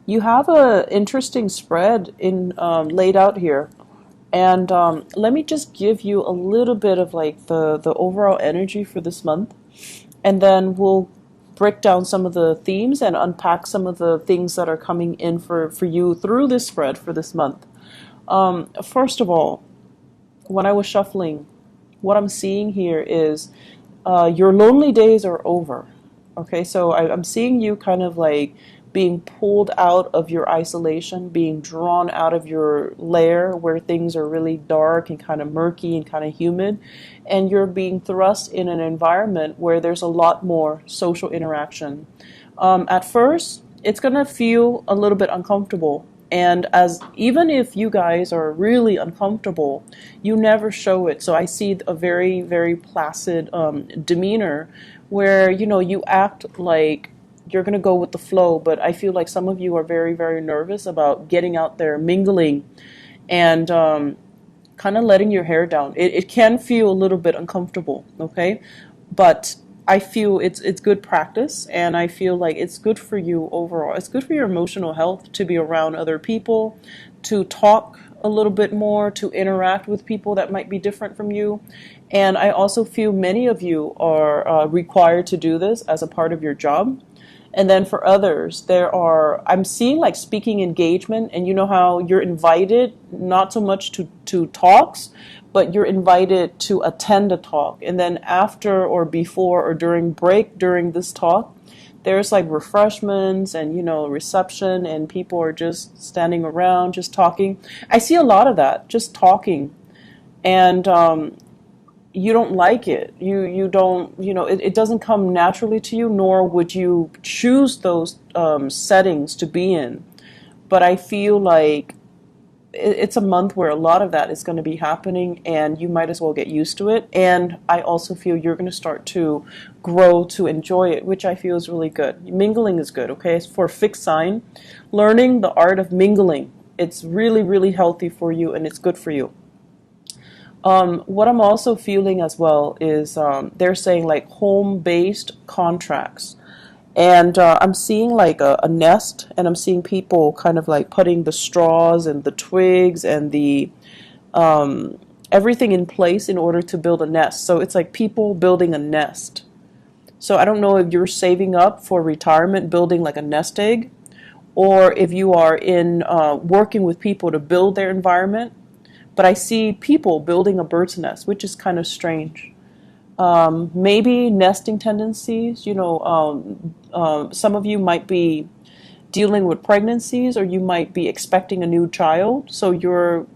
You have a interesting spread in laid out here. And let me just give you a little bit of like the overall energy for this month, and then we'll break down some of the themes and unpack some of the things that are coming in for you through this spread for this month. First of all, when I was shuffling, what I'm seeing here is your lonely days are over. Okay, so I'm seeing you kind of like being pulled out of your isolation, being drawn out of your lair where things are really dark and kind of murky and kind of humid, and you're being thrust in an environment where there's a lot more social interaction. At first, it's gonna feel a little bit uncomfortable. And as even if you guys are really uncomfortable, you never show it. So I see a very, very placid demeanor where, you know, you act like you're going to go with the flow. But I feel like some of you are very, very nervous about getting out there, mingling, and kind of letting your hair down. It can feel a little bit uncomfortable, okay? But I feel it's good practice, and I feel like it's good for you overall. It's good for your emotional health to be around other people, to talk a little bit more, to interact with people that might be different from you. And I also feel many of you are required to do this as a part of your job. And then for others, I'm seeing like speaking engagement, and you know how you're invited not so much to talks, but you're invited to attend a talk. And then after or before or during break during this talk, there's like refreshments and, you know, reception, and people are just standing around, just talking. I see a lot of that, just talking. And you don't like it. You don't, you know, it doesn't come naturally to you, nor would you choose those settings to be in. But I feel like it's a month where a lot of that is going to be happening, and you might as well get used to it. And I also feel you're going to start to grow to enjoy it, which I feel is really good. Mingling is good, okay? It's for a fixed sign. Learning the art of mingling, it's really, really healthy for you, and it's good for you. What I'm also feeling as well is they're saying like home-based contracts. And I'm seeing like a nest, and I'm seeing people kind of like putting the straws and the twigs and the everything in place in order to build a nest. So it's like people building a nest. So I don't know if you're saving up for retirement, building like a nest egg, or if you are in working with people to build their environment. But I see people building a bird's nest, which is kind of strange. Maybe nesting tendencies, you know, some of you might be dealing with pregnancies, or you might be expecting a new child. So you're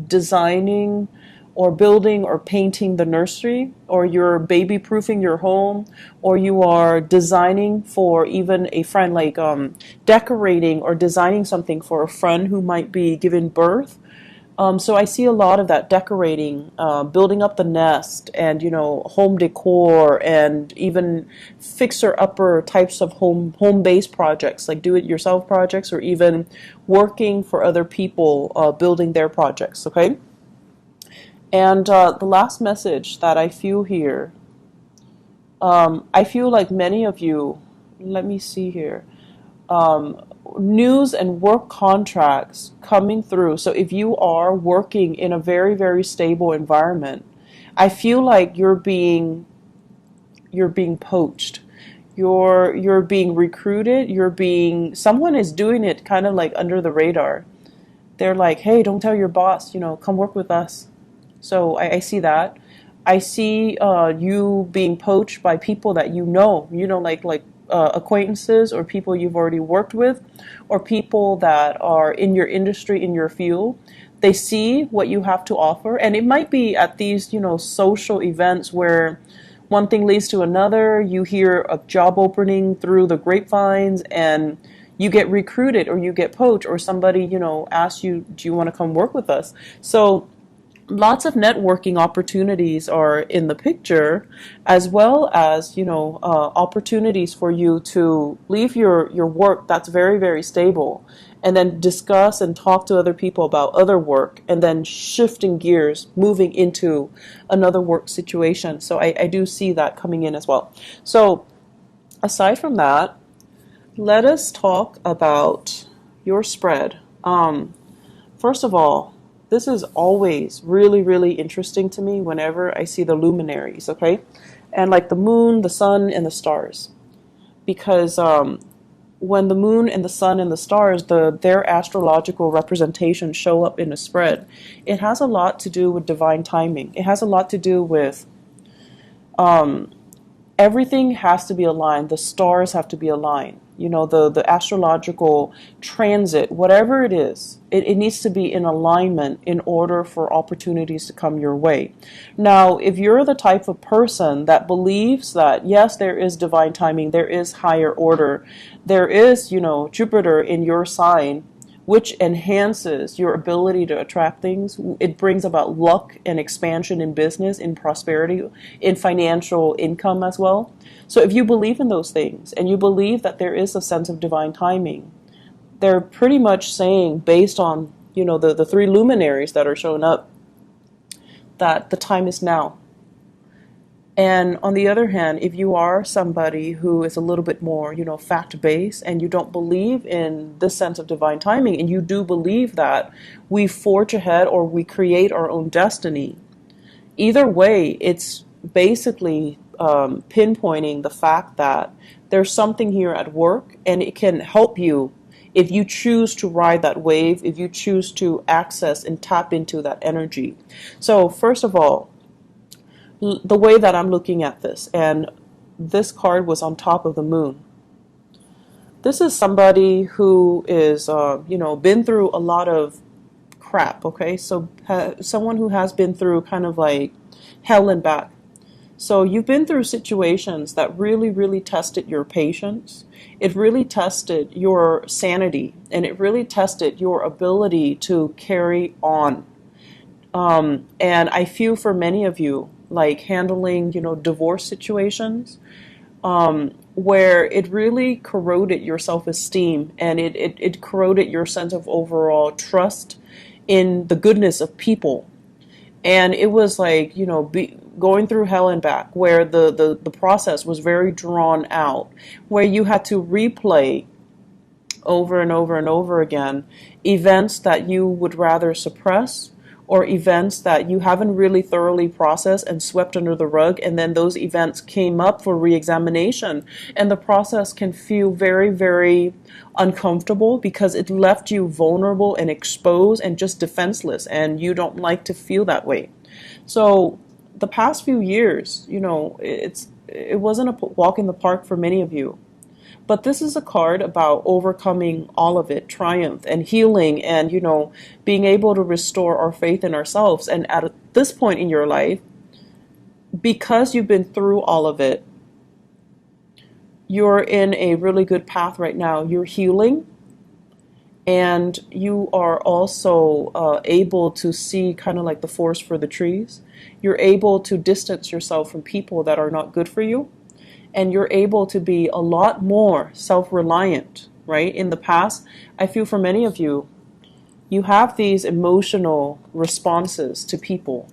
designing or building or painting the nursery, or you're baby proofing your home, or you are designing for even a friend, like decorating or designing something for a friend who might be giving birth. So I see a lot of that decorating, building up the nest, and, you know, home decor, and even fixer-upper types of home-based projects, like do-it-yourself projects, or even working for other people, building their projects. Okay, and the last message that I feel here, I feel like many of you. Let me see here. News and work contracts coming through. So if you are working in a very, very stable environment, I feel like you're being poached. You're being recruited. Someone is doing it kind of like under the radar. They're like, hey, don't tell your boss, you know, come work with us. So I see that. I see you being poached by people that you know, like acquaintances, or people you've already worked with, or people that are in your industry, in your field. They see what you have to offer, and it might be at these, you know, social events where one thing leads to another. You hear a job opening through the grapevines, and you get recruited, or you get poached, or somebody, you know, asks you, do you want to come work with us? So lots of networking opportunities are in the picture, as well as, you know, opportunities for you to leave your work that's very, very stable, and then discuss and talk to other people about other work, and then shifting gears, moving into another work situation. So I do see that coming in as well. So aside from that, let us talk about your spread. First of all, this is always really, really interesting to me whenever I see the luminaries, okay? And like the moon, the sun, and the stars. Because when the moon and the sun and the stars, their astrological representations show up in a spread, it has a lot to do with divine timing. It has a lot to do with everything has to be aligned. The stars have to be aligned. You know, the astrological transit, whatever it is, it needs to be in alignment in order for opportunities to come your way. Now, if you're the type of person that believes that, yes, there is divine timing, there is higher order, there is, you know, Jupiter in your sign, which enhances your ability to attract things. It brings about luck and expansion in business, in prosperity, in financial income as well. So if you believe in those things and you believe that there is a sense of divine timing, they're pretty much saying, based on, you know, the three luminaries that are showing up, that the time is now. And on the other hand, if you are somebody who is a little bit more, you know, fact-based and you don't believe in this sense of divine timing, and you do believe that we forge ahead or we create our own destiny, either way, it's basically pinpointing the fact that there's something here at work, and it can help you if you choose to ride that wave, if you choose to access and tap into that energy. So first of all, the way that I'm looking at this, and this card was on top of the moon. This is somebody who is, you know, been through a lot of crap, okay? So someone who has been through kind of like hell and back. So you've been through situations that really, really tested your patience. It really tested your sanity, and it really tested your ability to carry on. And I feel for many of you, like handling, you know, divorce situations, where it really corroded your self-esteem, and it corroded your sense of overall trust in the goodness of people. And it was like, you know, going through hell and back, where the process was very drawn out, where you had to replay over and over and over again events that you would rather suppress, or events that you haven't really thoroughly processed and swept under the rug, and then those events came up for re-examination, and the process can feel very, very uncomfortable because it left you vulnerable and exposed and just defenseless, and you don't like to feel that way. So the past few years, you know, it wasn't a walk in the park for many of you. But this is a card about overcoming all of it, triumph and healing, and, you know, being able to restore our faith in ourselves. And at this point in your life, because you've been through all of it, you're in a really good path right now. You're healing, and you are also able to see kind of like the forest for the trees. You're able to distance yourself from people that are not good for you. And you're able to be a lot more self-reliant, right? In the past, I feel for many of you, you have these emotional responses to people.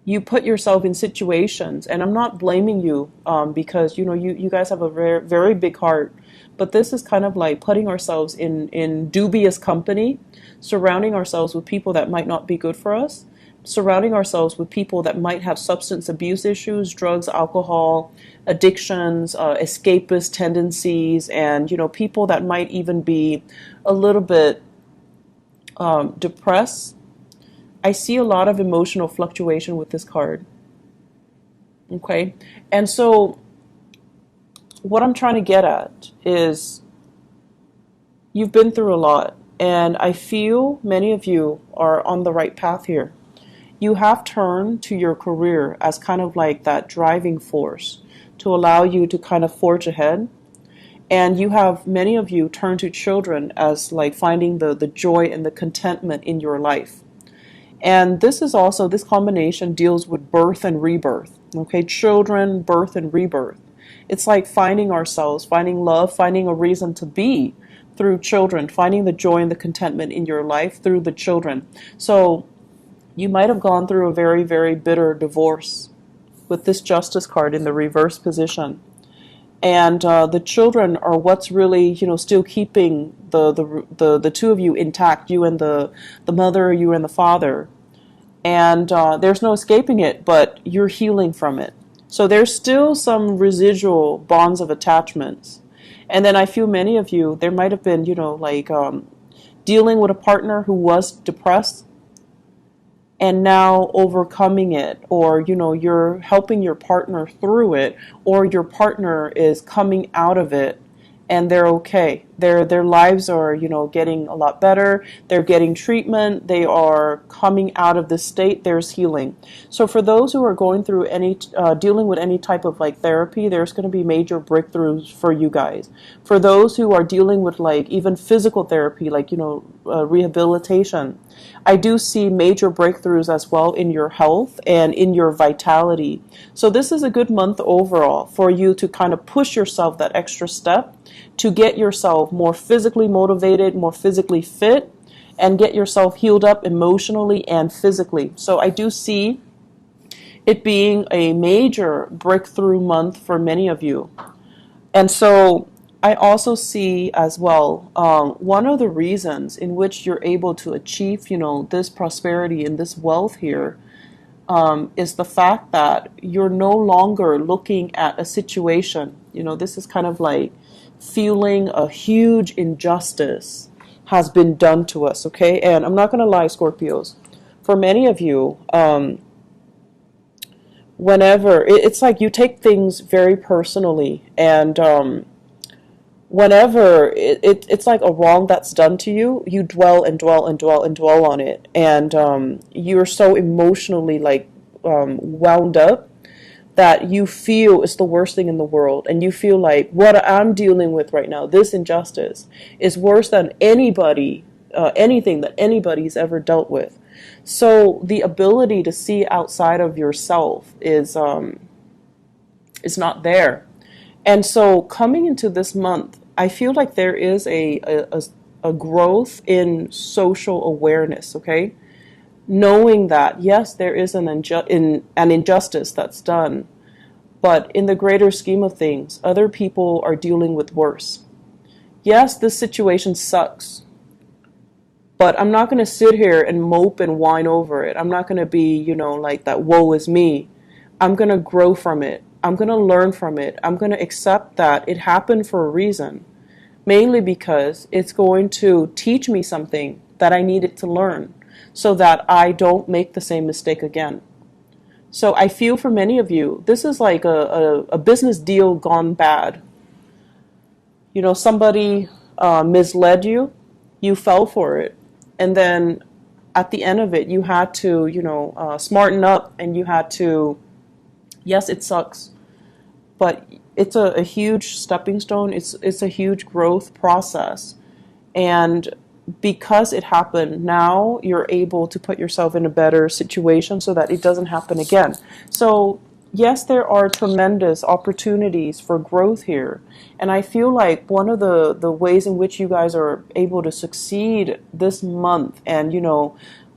You put yourself in situations, and I'm not blaming you because, you know, you guys have a very, very big heart, but this is kind of like putting ourselves in dubious company, surrounding ourselves with people that might not be good for us, surrounding ourselves with people that might have substance abuse issues, drugs, alcohol, addictions, escapist tendencies, and, you know, people that might even be a little bit depressed. I see a lot of emotional fluctuation with this card. Okay? And so what I'm trying to get at is you've been through a lot, and I feel many of you are on the right path here. You have turned to your career as kind of like that driving force to allow you to kind of forge ahead. And you have, many of you, turned to children as like finding the joy and the contentment in your life. And this is also, this combination deals with birth and rebirth. Okay, children, birth, and rebirth. It's like finding ourselves, finding love, finding a reason to be through children, finding the joy and the contentment in your life through the children. So you might have gone through a very, very bitter divorce with this Justice card in the reverse position. and the children are what's really, still keeping the two of you intact, you and the mother, you and the father. And there's no escaping it, but you're healing from it. So there's still some residual bonds of attachments. And then I feel many of you, there might have been, dealing with a partner who was depressed and now overcoming it, or you're helping your partner through it, or your partner is coming out of it and they're okay. Their lives are, getting a lot better. They're getting treatment. They are coming out of this state. There's healing. So for those who are going through any dealing with any type of like therapy, there's going to be major breakthroughs for you guys. For those who are dealing with like even physical therapy, like rehabilitation, I do see major breakthroughs as well in your health and in your vitality. So this is a good month overall for you to kind of push yourself that extra step to get yourself more physically motivated, more physically fit, and get yourself healed up emotionally and physically. So I do see it being a major breakthrough month for many of you. And so I also see as well, one of the reasons in which you're able to achieve, this prosperity and this wealth here, is the fact that you're no longer looking at a situation. This is kind of like feeling a huge injustice has been done to us, okay? And I'm not going to lie, Scorpios. For many of you, whenever, it's like you take things very personally, and whenever it's like a wrong that's done to you, you dwell and dwell and dwell and dwell on it, and you're so emotionally like wound up that you feel it's the worst thing in the world, and you feel like what I'm dealing with right now, this injustice, is worse than anything that anybody's ever dealt with. So the ability to see outside of yourself is not there. And so coming into this month, I feel like there is a growth in social awareness, okay? Knowing that, yes, there is an injustice that's done, but in the greater scheme of things, other people are dealing with worse. Yes, this situation sucks, but I'm not going to sit here and mope and whine over it. I'm not going to be, like that woe is me. I'm going to grow from it. I'm going to learn from it. I'm going to accept that it happened for a reason, mainly because it's going to teach me something that I needed to learn so that I don't make the same mistake again. So I feel for many of you, this is like a business deal gone bad. Somebody misled you, you fell for it. And then at the end of it, you had to, smarten up, and you had to, yes, it sucks, but it's a huge stepping stone. It's a huge growth process. And because it happened, now you're able to put yourself in a better situation so that it doesn't happen again. So yes, there are tremendous opportunities for growth here. And I feel like one of the ways in which you guys are able to succeed this month and,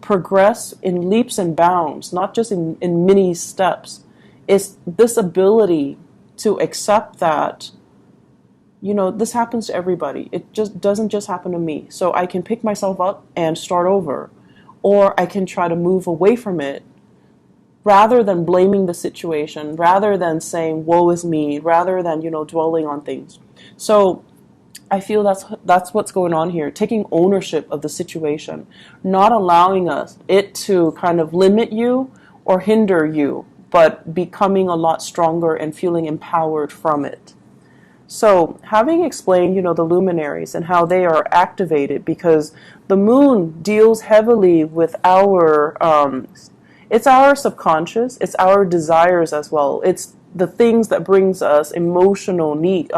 progress in leaps and bounds, not just in mini steps, is this ability to accept that this happens to everybody. It just doesn't just happen to me. So I can pick myself up and start over, or I can try to move away from it rather than blaming the situation, rather than saying woe is me, rather than dwelling on things. So I feel that's what's going on here, taking ownership of the situation, not allowing it to kind of limit you or hinder you, but becoming a lot stronger and feeling empowered from it. So having explained, the luminaries and how they are activated, because the moon deals heavily with it's our subconscious, it's our desires as well. It's the things that brings us emotional need,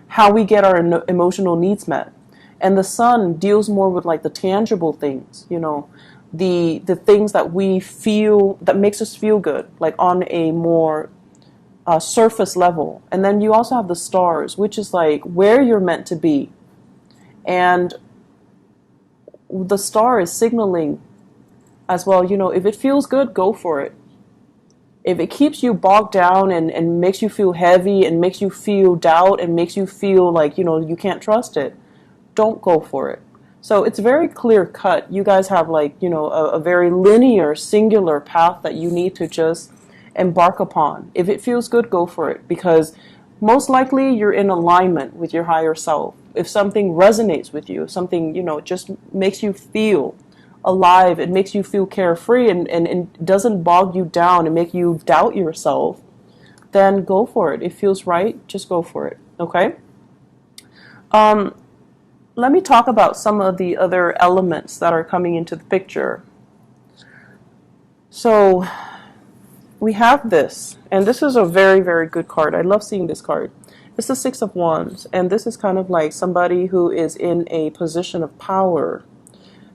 how we get our emotional needs met. And the sun deals more with like the tangible things, the things that we feel, that makes us feel good, like on a more surface level. And then you also have the stars, which is like where you're meant to be. And the star is signaling as well, if it feels good, go for it. If it keeps you bogged down and makes you feel heavy and makes you feel doubt and makes you feel like, you can't trust it, don't go for it. So it's very clear cut. You guys have like, a very linear, singular path that you need to just embark upon. If it feels good, go for it, because most likely you're in alignment with your higher self. If something resonates with you, if something, just makes you feel alive, it makes you feel carefree and doesn't bog you down and make you doubt yourself, then go for it. It feels right, just go for it. Okay? Let me talk about some of the other elements that are coming into the picture. So we have this, and this is a very, very good card. I love seeing this card. It's the Six of Wands, and this is kind of like somebody who is in a position of power.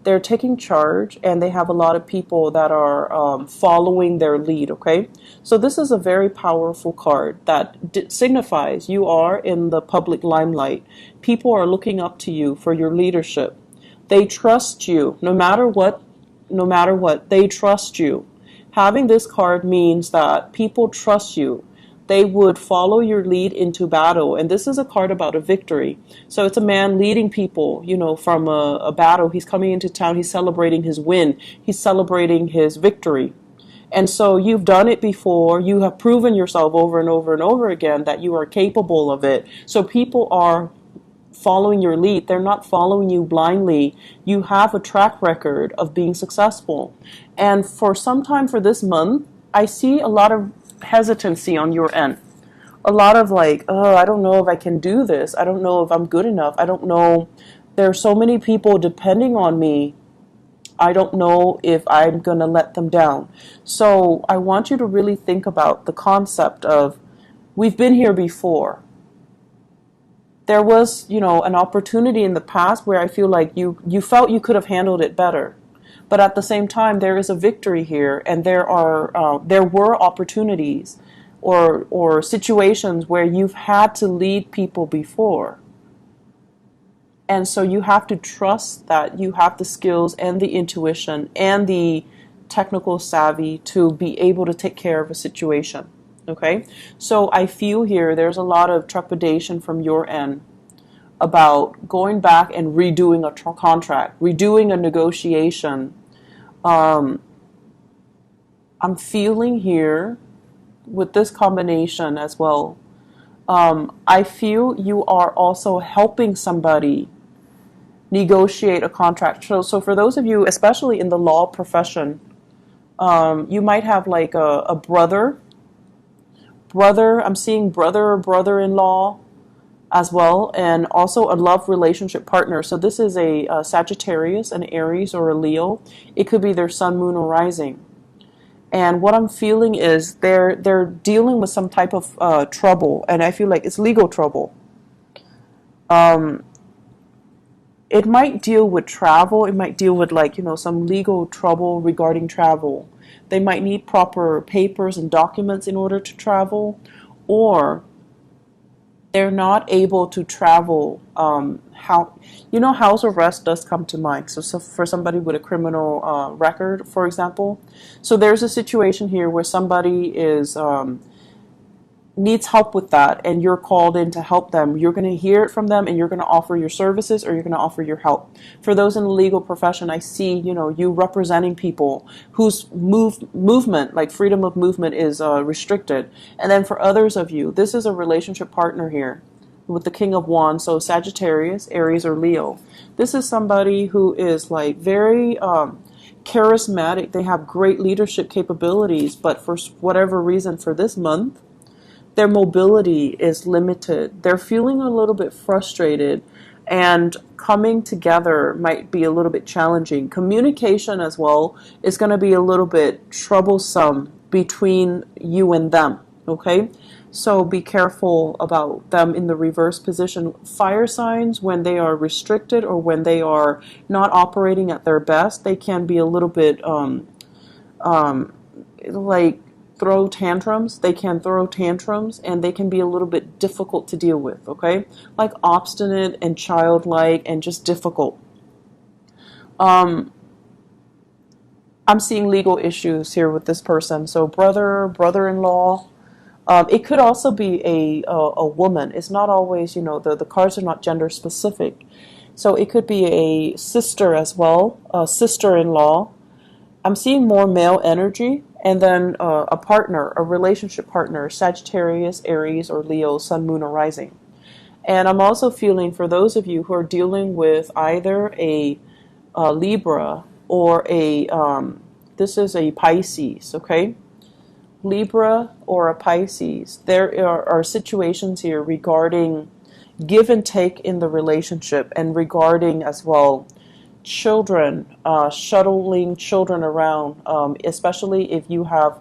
They're taking charge, and they have a lot of people that are following their lead, okay? So this is a very powerful card that signifies you are in the public limelight. People are looking up to you for your leadership. They trust you no matter what, they trust you. Having this card means that people trust you. They would follow your lead into battle. And this is a card about a victory. So it's a man leading people, from a battle. He's coming into town. He's celebrating his win. He's celebrating his victory. And so you've done it before. You have proven yourself over and over and over again that you are capable of it. So people are following your lead. They're not following you blindly. You have a track record of being successful. And for some time for this month, I see a lot of hesitancy on your end. A lot of like, oh, I don't know if I can do this. I don't know if I'm good enough. I don't know. There are so many people depending on me. I don't know if I'm going to let them down. So I want you to really think about the concept of, we've been here before. There was, an opportunity in the past where I feel like you felt you could have handled it better. But at the same time, there is a victory here, and there were opportunities or situations where you've had to lead people before. And so you have to trust that you have the skills and the intuition and the technical savvy to be able to take care of a situation. Okay? So I feel here there's a lot of trepidation from your end about going back and redoing a contract, redoing a negotiation. I'm feeling here with this combination as well. I feel you are also helping somebody negotiate a contract. So for those of you, especially in the law profession, you might have like a brother. I'm seeing brother or brother-in-law as well, and also a love relationship partner. So this is a Sagittarius, an Aries, or a Leo. It could be their sun, moon, or rising. And what I'm feeling is they're dealing with some type of trouble, and I feel like it's legal trouble. It might deal with travel. It might deal with some legal trouble regarding travel. They might need proper papers and documents in order to travel, or they're not able to travel. House arrest does come to mind. So for somebody with a criminal record, for example. So there's a situation here where somebody is needs help with that, and you're called in to help them. You're going to hear it from them, and you're going to offer your services, or you're going to offer your help. For those in the legal profession, I see, you representing people whose movement, like freedom of movement, is restricted. And then for others of you, this is a relationship partner here with the King of Wands, so Sagittarius, Aries, or Leo. This is somebody who is like very charismatic. They have great leadership capabilities, but for whatever reason for this month, their mobility is limited. They're feeling a little bit frustrated, and coming together might be a little bit challenging. Communication as well is going to be a little bit troublesome between you and them, okay? So be careful about them in the reverse position. Fire signs, when they are restricted or when they are not operating at their best, they can be a little bit like throw tantrums. They can throw tantrums, and they can be a little bit difficult to deal with, okay? Like obstinate and childlike and just difficult. I I'm seeing legal issues here with this person. So brother, brother-in-law. It could also be a woman. It's not always, the cards are not gender specific. So it could be a sister as well, a sister-in-law. I'm seeing more male energy. And then a partner, a relationship partner, Sagittarius, Aries, or Leo, Sun, Moon, or Rising. And I'm also feeling for those of you who are dealing with either a Libra or this is a Pisces, okay? Libra or a Pisces. There are situations here regarding give and take in the relationship and regarding as well children, shuttling children around, especially if you have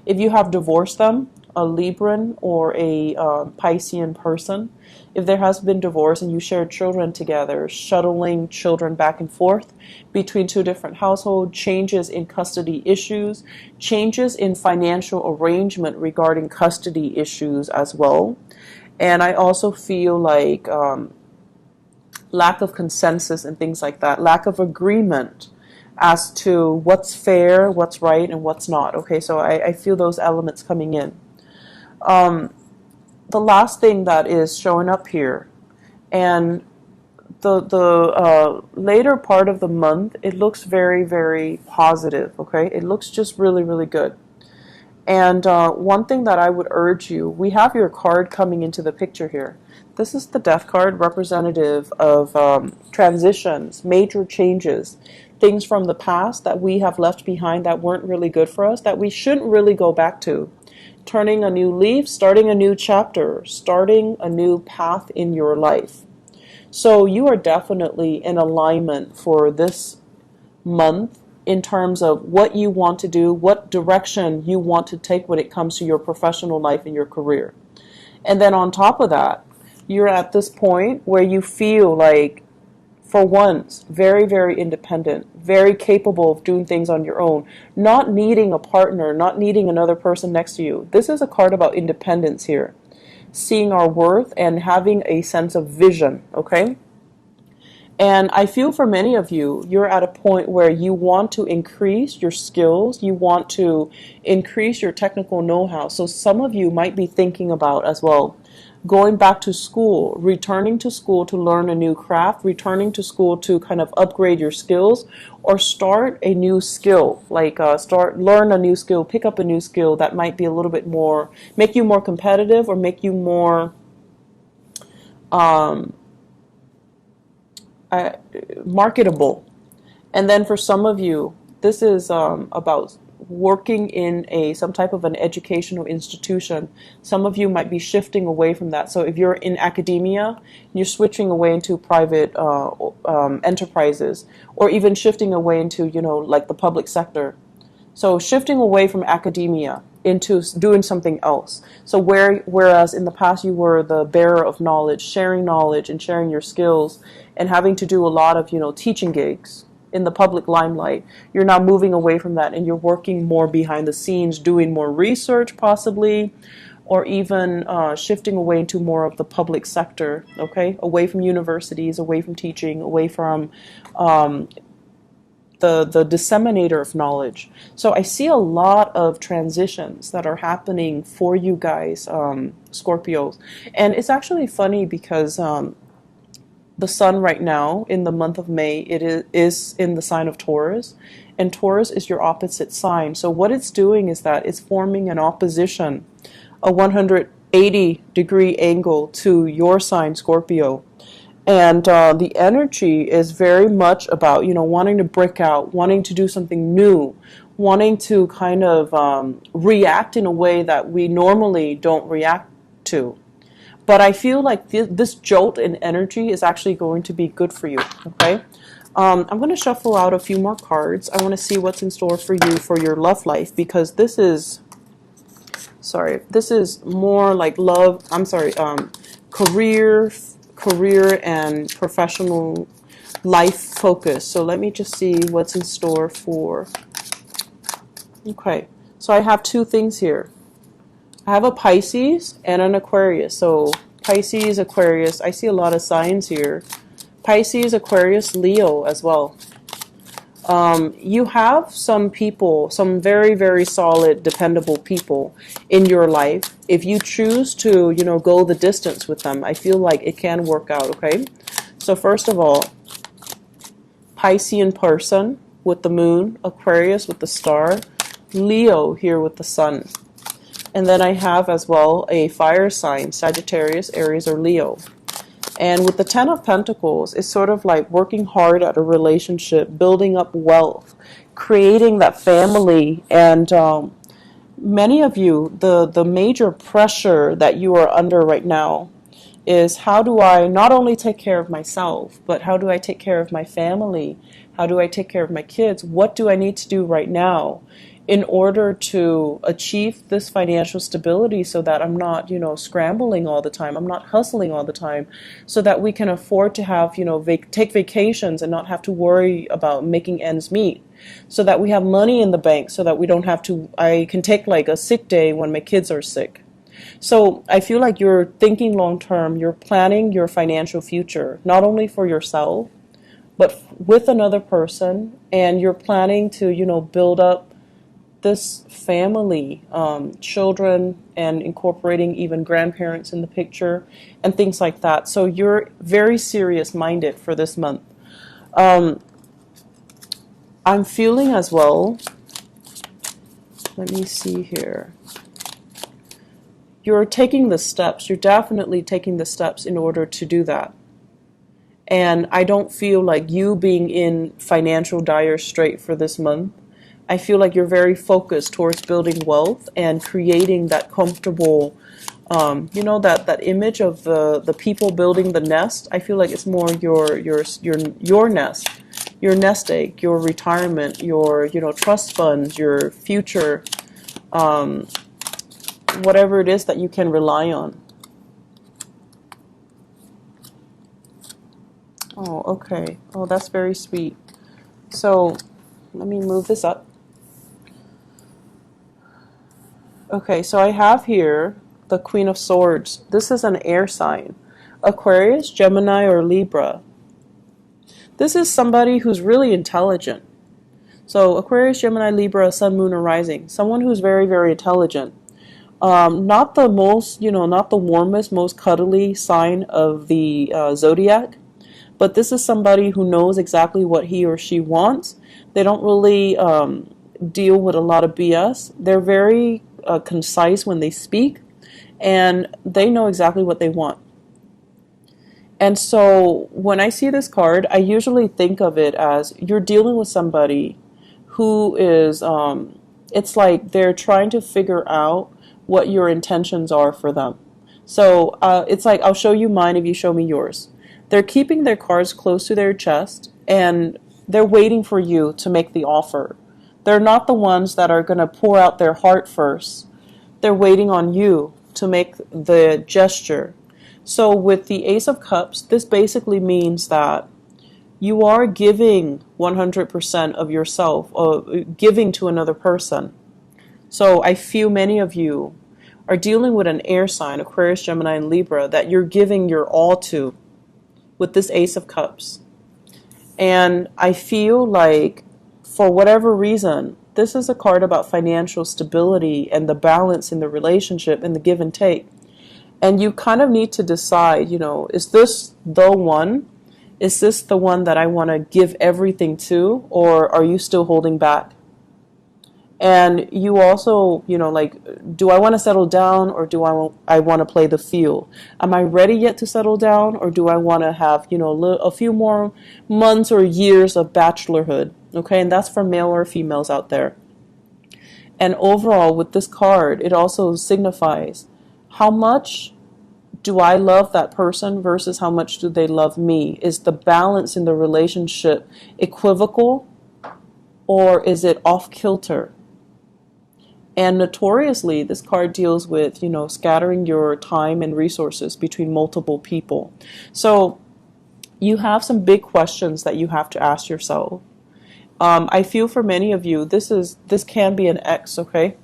if you have divorced them, a Libran or a Piscean person. If there has been divorce and you share children together, shuttling children back and forth between two different households, changes in custody issues, changes in financial arrangement regarding custody issues as well. And I also feel like lack of consensus and things like that, lack of agreement as to what's fair, what's right, and what's not. Okay, so I feel those elements coming in. The last thing that is showing up here, and the later part of the month, it looks very, very positive, okay? It looks just really, really good. And one thing that I would urge you, we have your card coming into the picture here. This is the Death card, representative of transitions, major changes, things from the past that we have left behind that weren't really good for us, that we shouldn't really go back to. Turning a new leaf, starting a new chapter, starting a new path in your life. So you are definitely in alignment for this month in terms of what you want to do, what direction you want to take when it comes to your professional life and your career. And then on top of that, you're at this point where you feel like, for once, very, very independent, very capable of doing things on your own, not needing a partner, not needing another person next to you. This is a card about independence here. Seeing our worth and having a sense of vision, okay? And I feel for many of you, you're at a point where you want to increase your skills, you want to increase your technical know-how. So some of you might be thinking about as well, going back to school, returning to school to learn a new craft, returning to school to kind of upgrade your skills, or start a new skill, like learn a new skill, pick up a new skill that might be a little bit more, make you more competitive or make you more marketable. And then for some of you, this is about working in some type of an educational institution. Some of you might be shifting away from that. So if you're in academia, you're switching away into private enterprises, or even shifting away into, like the public sector. So shifting away from academia into doing something else. So whereas in the past you were the bearer of knowledge, sharing knowledge and sharing your skills and having to do a lot of, teaching gigs in the public limelight, you're now moving away from that and you're working more behind the scenes, doing more research possibly, or even shifting away into more of the public sector, okay? Away from universities, away from teaching, away from the disseminator of knowledge. So I see a lot of transitions that are happening for you guys, Scorpios. And it's actually funny because the sun right now in the month of May, it is in the sign of Taurus, and Taurus is your opposite sign. So what it's doing is that it's forming an opposition, a 180-degree angle to your sign, Scorpio. And the energy is very much about, wanting to break out, wanting to do something new, wanting to kind of react in a way that we normally don't react to. But I feel like this jolt in energy is actually going to be good for you, okay? I'm going to shuffle out a few more cards. I want to see what's in store for you for your love life, because this is more like love, career and professional life focus. So let me just see what's in store for, okay. So I have two things here. I have a Pisces and an Aquarius. So Pisces, Aquarius, I see a lot of signs here. Pisces, Aquarius, Leo as well. You have some people, some very, very solid, dependable people in your life. If you choose to, go the distance with them, I feel like it can work out, okay? So first of all, Piscean person with the moon, Aquarius with the star, Leo here with the sun. And then I have as well a fire sign, Sagittarius, Aries, or Leo. And with the Ten of Pentacles, it's sort of like working hard at a relationship, building up wealth, creating that family. And many of you, the major pressure that you are under right now is, how do I not only take care of myself, but how do I take care of my family? How do I take care of my kids? What do I need to do right now in order to achieve this financial stability, so that I'm not, scrambling all the time. I'm not hustling all the time, so that we can afford to have, take vacations and not have to worry about making ends meet, so that we have money in the bank, so that we don't have to, I can take like a sick day when my kids are sick. So I feel like you're thinking long term, you're planning your financial future, not only for yourself, but with another person, and you're planning to, build up this family, children, and incorporating even grandparents in the picture and things like that. So you're very serious minded for this month. I'm feeling as well, let me see here. You're taking the steps. You're definitely taking the steps in order to do that. And I don't feel like you being in financial dire strait for this month. I feel like you're very focused towards building wealth and creating that comfortable, that image of the people building the nest. I feel like it's more your nest, your nest egg, your retirement, your trust funds, your future, whatever it is that you can rely on. Oh, okay. Oh, that's very sweet. So let me move this up. Okay, so I have here the Queen of Swords. This is an air sign. Aquarius, Gemini, or Libra. This is somebody who's really intelligent. So Aquarius, Gemini, Libra, Sun, Moon, or Rising. Someone who's very, very intelligent. Not the most, not the warmest, most cuddly sign of the zodiac, but this is somebody who knows exactly what he or she wants. They don't really deal with a lot of BS. They're very concise when they speak, and they know exactly what they want. And so when I see this card, I usually think of it as you're dealing with somebody who is, it's like they're trying to figure out what your intentions are for them. So it's like, I'll show you mine if you show me yours. They're keeping their cards close to their chest, and they're waiting for you to make the offer. They're not the ones that are going to pour out their heart first. They're waiting on you to make the gesture. So with the Ace of Cups, this basically means that you are giving 100% of yourself, giving to another person. So I feel many of you are dealing with an air sign, Aquarius, Gemini, and Libra, that you're giving your all to with this Ace of Cups. And I feel like, for whatever reason, this is a card about financial stability and the balance in the relationship and the give and take. And you kind of need to decide, is this the one? Is this the one that I want to give everything to? Or are you still holding back? And you also, do I want to settle down, or do I want to play the field? Am I ready yet to settle down, or do I want to have, a few more months or years of bachelorhood? Okay, and that's for male or females out there. And overall, with this card, it also signifies, how much do I love that person versus how much do they love me? Is the balance in the relationship equivocal, or is it off kilter? And notoriously, this card deals with, scattering your time and resources between multiple people. So you have some big questions that you have to ask yourself. I feel for many of you, this can be an ex, okay?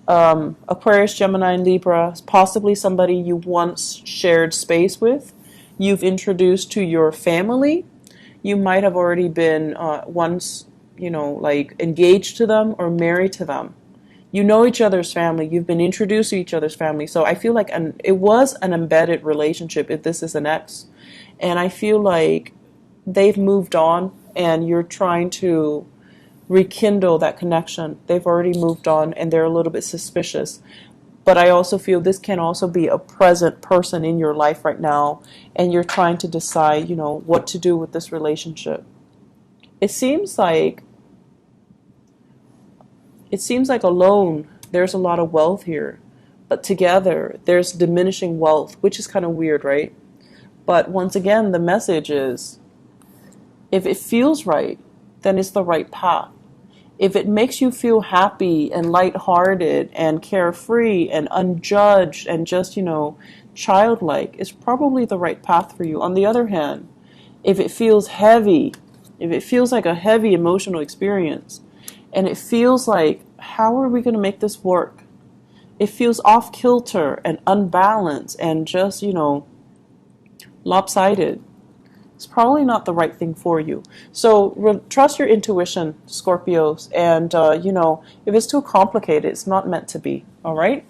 Aquarius, Gemini, and Libra, possibly somebody you once shared space with, you've introduced to your family. You might have already been once like engaged to them or married to them. You know each other's family. You've been introduced to each other's family. So I feel like it was an embedded relationship if this is an ex. And I feel like they've moved on and you're trying to rekindle that connection. They've already moved on and they're a little bit suspicious. But I also feel this can also be a present person in your life right now, and you're trying to decide, what to do with this relationship. It seems like alone there's a lot of wealth here, but together there's diminishing wealth, which is kind of weird, right? But once again, the message is if it feels right, then it's the right path. If it makes you feel happy and lighthearted and carefree and unjudged and just, childlike, it's probably the right path for you. On the other hand, if it feels heavy, if it feels like a heavy emotional experience, and it feels like, how are we going to make this work? It feels off kilter and unbalanced and just, lopsided. It's probably not the right thing for you. So trust your intuition, Scorpios. And, if it's too complicated, it's not meant to be. All right?